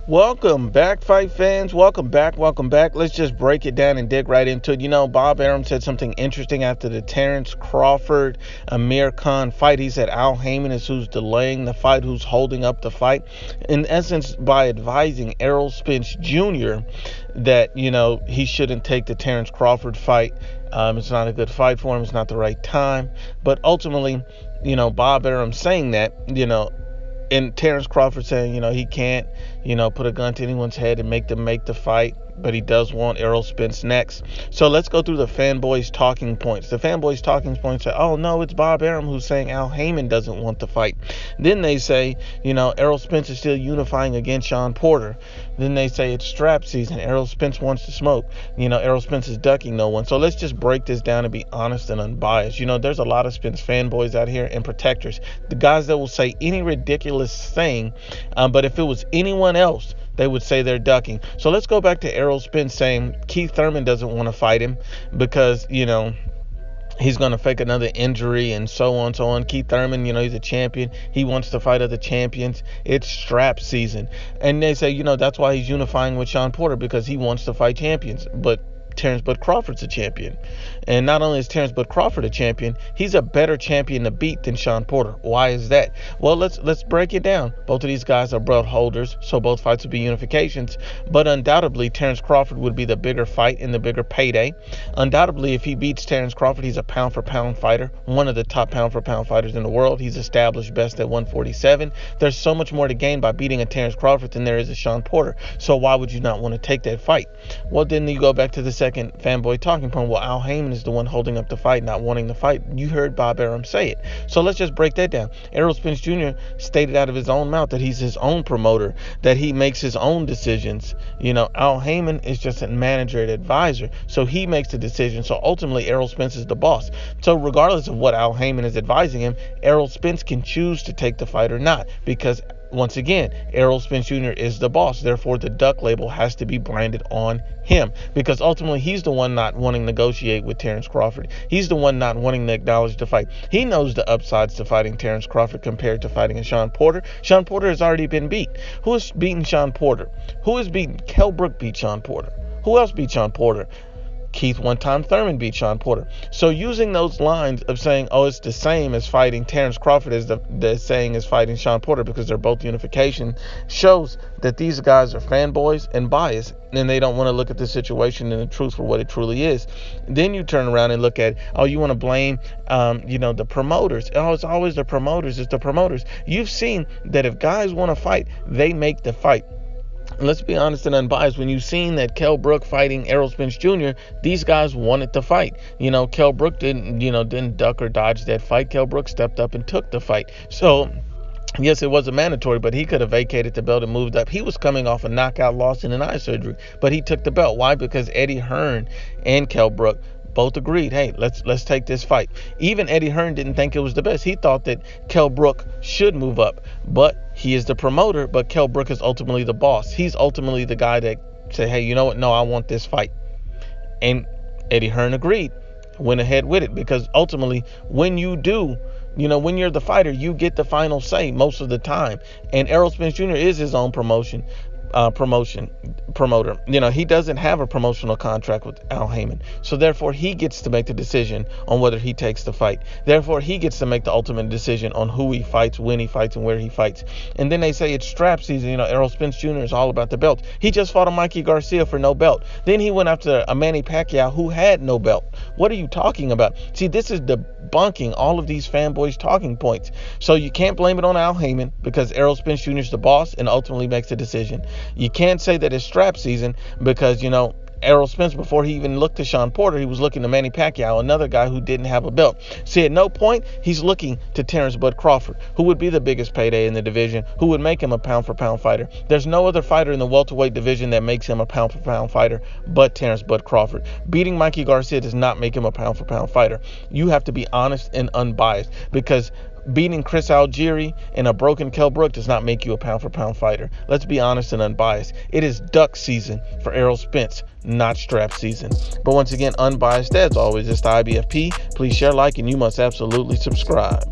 Welcome back, fight fans. Welcome back. Welcome back. Let's just break it down and dig right into it. Bob Arum said something interesting after the Terrence Crawford Amir Khan fight. He said Al Haymon is who's delaying the fight, who's holding up the fight. In essence, by advising Errol Spence Jr. that, he shouldn't take the Terrence Crawford fight. It's not a good fight for him. It's not the right time. But ultimately, Bob Arum saying that, and Terrence Crawford saying, he can't, put a gun to anyone's head and make them make the fight, but he does want Errol Spence next. So let's go through the Fanboys talking points. The Fanboys talking points say, oh no, it's Bob Arum who's saying Al Haymon doesn't want the fight. Then they say, Errol Spence is still unifying against Sean Porter. Then they say it's strap season. Errol Spence wants to smoke. Errol Spence is ducking no one. So let's just break this down and be honest and unbiased. There's a lot of Spence fanboys out here and protectors. The guys that will say any ridiculous thing, but if it was anyone else, they would say they're ducking. So let's go back to Errol Spence saying Keith Thurman doesn't want to fight him because, he's going to fake another injury and so on, so on. Keith Thurman, he's a champion. He wants to fight other champions. It's strap season. And they say, that's why he's unifying with Sean Porter, because he wants to fight champions. But Terrence Bud Crawford's a champion. And not only is Terrence Bud Crawford a champion, he's a better champion to beat than Sean Porter. Why is that? Well, let's break it down. Both of these guys are belt holders, so both fights would be unifications. But undoubtedly, Terrence Crawford would be the bigger fight and the bigger payday. Undoubtedly, if he beats Terrence Crawford, he's a pound-for-pound fighter, one of the top pound-for-pound fighters in the world. He's established best at 147. There's so much more to gain by beating a Terrence Crawford than there is a Sean Porter. So why would you not want to take that fight? Well, then you go back to the second fanboy talking point. Well, Al Haymon is the one holding up the fight, not wanting the fight. You heard Bob Arum say it. So let's just break that down. Errol Spence Jr. stated out of his own mouth that he's his own promoter, that he makes his own decisions. Al Haymon is just a manager and advisor, so he makes the decision. So ultimately, Errol Spence is the boss. So regardless of what Al Haymon is advising him, Errol Spence can choose to take the fight or not, because once again, Errol Spence Jr. is the boss. Therefore, the duck label has to be branded on him, because ultimately he's the one not wanting to negotiate with Terrence Crawford. He's the one not wanting to acknowledge the fight. He knows the upsides to fighting Terrence Crawford compared to fighting a Sean Porter. Sean Porter has already been beat. Who has beaten Sean Porter? Who has beaten? Kell Brook beat Sean Porter. Who else beat Sean Porter? Keith one-time Thurman beat Sean Porter. So using those lines of saying, oh, it's the same as fighting Terrence Crawford as the saying is fighting Sean Porter because they're both unification, shows that these guys are fanboys and biased, and they don't want to look at the situation and the truth for what it truly is. Then you turn around and look at, oh, you want to blame, the promoters. Oh, it's always the promoters. It's the promoters. You've seen that if guys want to fight, they make the fight. Let's be honest and unbiased. When you've seen that Kell Brook fighting Errol Spence Jr., these guys wanted to fight. Kell Brook didn't duck or dodge that fight. Kell Brook stepped up and took the fight. So yes, it wasn't mandatory, but he could have vacated the belt and moved up. He was coming off a knockout loss in an eye surgery, but he took the belt. Why? Because Eddie Hearn and Kell Brook both agreed, hey, let's take this fight. Even Eddie Hearn didn't think it was the best. He thought that Kell Brook should move up, but he is the promoter, but Kell Brook is ultimately the boss. He's ultimately the guy that said, hey, you know what? No, I want this fight. And Eddie Hearn agreed, went ahead with it, because ultimately when you do, when you're the fighter, you get the final say most of the time. And Errol Spence Jr. is his own promoter. He doesn't have a promotional contract with Al Haymon, so therefore he gets to make the decision on whether he takes the fight. Therefore he gets to make the ultimate decision on who he fights, when he fights, and where he fights. And then they say it's strap season. Errol Spence Jr. is all about the belt. He just fought a Mikey Garcia for no belt. Then he went after a Manny Pacquiao who had no belt. What are you talking about? See, this is debunking all of these fanboys talking points. So you can't blame it on Al Haymon, because Errol Spence Jr. is the boss and ultimately makes the decision. You can't say that it's strap season because, Errol Spence, before he even looked to Sean Porter, he was looking to Manny Pacquiao, another guy who didn't have a belt. See, at no point he's looking to Terrence Bud Crawford, who would be the biggest payday in the division, who would make him a pound-for-pound fighter. There's no other fighter in the welterweight division that makes him a pound-for-pound fighter but Terrence Bud Crawford. Beating Mikey Garcia does not make him a pound-for-pound fighter. You have to be honest and unbiased, because beating Chris Algieri and a broken Kell Brook does not make you a pound-for-pound fighter. Let's be honest and unbiased. It is duck season for Errol Spence, not strap season. But once again, unbiased as always, it's the IBFP. Please share, like, and you must absolutely subscribe.